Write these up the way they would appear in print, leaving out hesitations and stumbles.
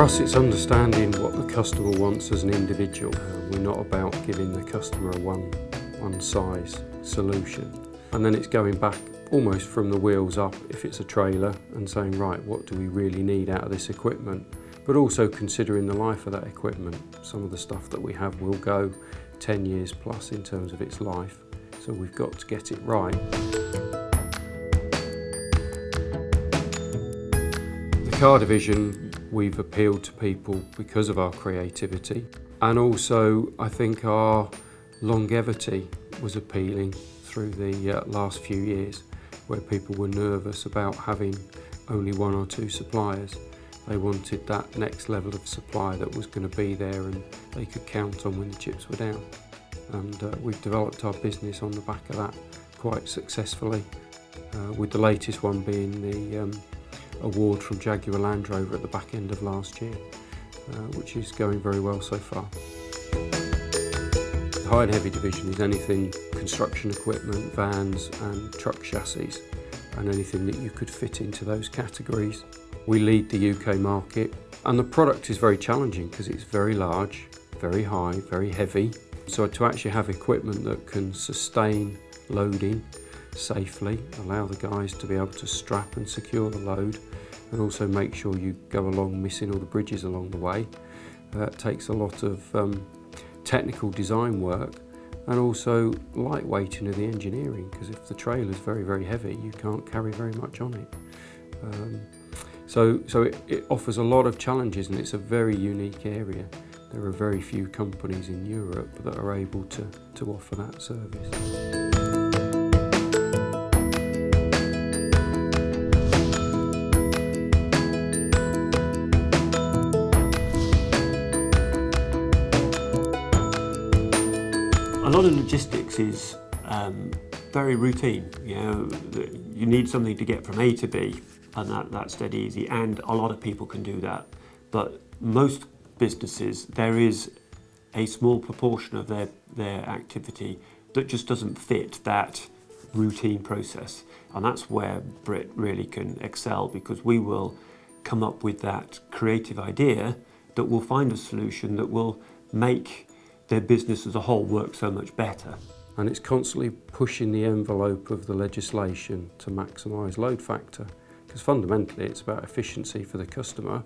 us, it's understanding what the customer wants as an individual. We're not about giving the customer a one-size solution. And then it's going back almost from the wheels up if it's a trailer and saying, right, what do we really need out of this equipment? But also considering the life of that equipment. Some of the stuff that we have will go 10 years plus in terms of its life, so we've got to get it right. The car division, we've appealed to people because of our creativity, and also I think our longevity was appealing through the last few years, where people were nervous about having only one or two suppliers. They wanted that next level of supply that was going to be there and they could count on when the chips were down. And we've developed our business on the back of that quite successfully, with the latest one being the award from Jaguar Land Rover at the back end of last year, which is going very well so far. The high and heavy division is anything construction equipment, vans and truck chassis, and anything that you could fit into those categories. We lead the UK market, and the product is very challenging because it's very large, very high, very heavy. So to actually have equipment that can sustain loading safely, allow the guys to be able to strap and secure the load, and also make sure you go along missing all the bridges along the way, takes a lot of technical design work, and also lightweighting of the engineering, because if the trailer's very, very heavy, you can't carry very much on it. So it offers a lot of challenges, and it's a very unique area. There are very few companies in Europe that are able to offer that service. A lot of logistics is very routine. You know, you need something to get from A to B, and that's dead easy, and a lot of people can do that. But most businesses, there is a small proportion of their activity that just doesn't fit that routine process, and that's where Brit really can excel, because we will come up with that creative idea that will find a solution that will make their business as a whole work so much better. And it's constantly pushing the envelope of the legislation to maximise load factor, because fundamentally it's about efficiency for the customer,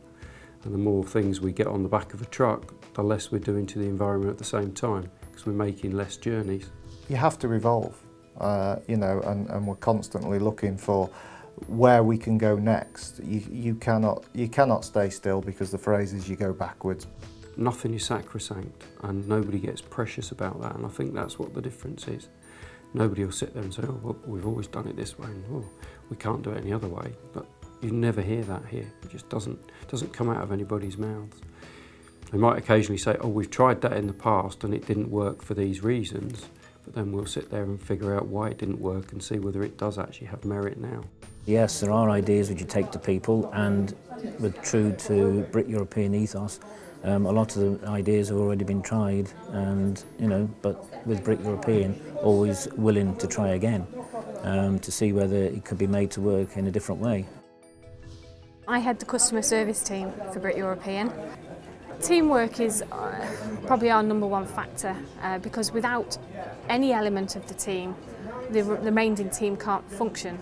and the more things we get on the back of a truck, the less we're doing to the environment at the same time, because we're making less journeys. You have to evolve, you know, and we're constantly looking for where we can go next. You cannot stay still, because the phrase is you go backwards. Nothing is sacrosanct, and nobody gets precious about that, and I think that's what the difference is. Nobody will sit there and say, oh, well, we've always done it this way, and oh, we can't do it any other way. But you never hear that here. It just doesn't come out of anybody's mouths. They might occasionally say, oh, we've tried that in the past and it didn't work for these reasons, but then we'll sit there and figure out why it didn't work and see whether it does actually have merit now. Yes, there are ideas which you take to people, and with true to Brit European ethos, a lot of the ideas have already been tried, and you know, but with Brit European, always willing to try again, to see whether it could be made to work in a different way. I head the customer service team for Brit European. Teamwork is probably our #1 factor, because without any element of the team, the remaining team can't function.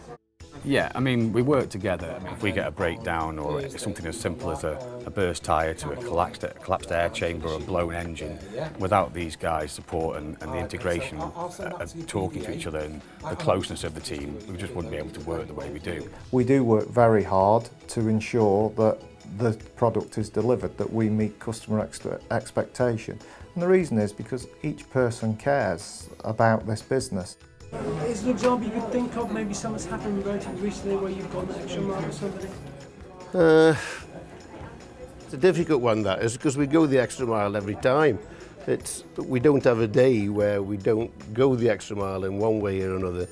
Yeah, I mean, we work together. If we get a breakdown, or something as simple as a burst tyre to a collapsed air chamber or a blown engine, without these guys' support and the integration of talking to each other and the closeness of the team, we just wouldn't be able to work the way we do. We do work very hard to ensure that the product is delivered, that we meet customer expectation. And the reason is because each person cares about this business. Is an example you could think of, maybe something's happened relatively recently where you've gone the extra mile or something? It's a difficult one, that is, because we go the extra mile every time. We don't have a day where we don't go the extra mile in one way or another.